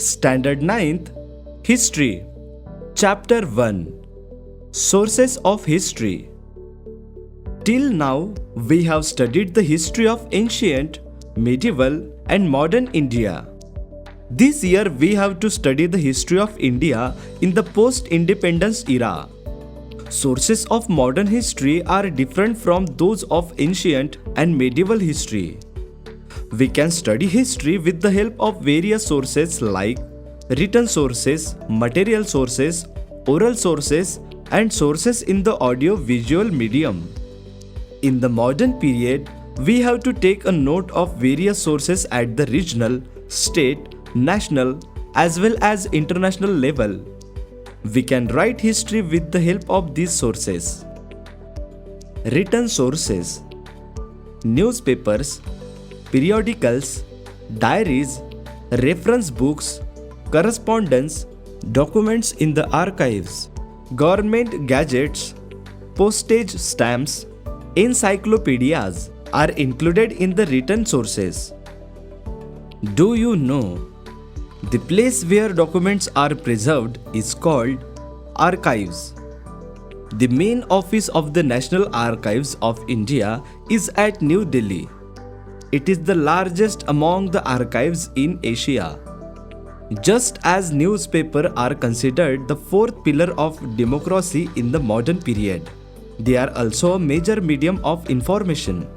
Standard 9th History. Chapter 1 Sources of History. Till now, we have studied the history of ancient, medieval, and modern India. This year, we have to study the history of India in the post-independence era. Sources of modern history are different from those of ancient and medieval history. We can study history with the help of various sources like written sources, material sources, oral sources, and sources in the audio-visual medium. In the modern period, we have to take a note of various sources at the regional, state, national, as well as international level. We can write history with the help of these sources. Written sources: newspapers, periodicals, diaries, reference books, correspondence, documents in the archives, government gazettes, postage stamps, encyclopedias are included in the written sources. Do you know? The place where documents are preserved is called archives. The main office of the National Archives of India is at New Delhi. It is the largest among the archives in Asia. Just as newspapers are considered the fourth pillar of democracy in the modern period, they are also a major medium of information.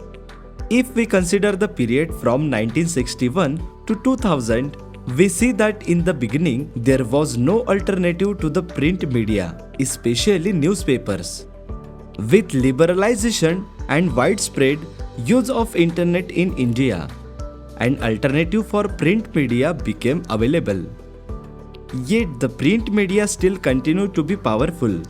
If we consider the period from 1961 to 2000, we see that in the beginning there was no alternative to the print media, especially newspapers. With liberalization and widespread use of internet in India, an alternative for print media became available. Yet the print media still continued to be powerful.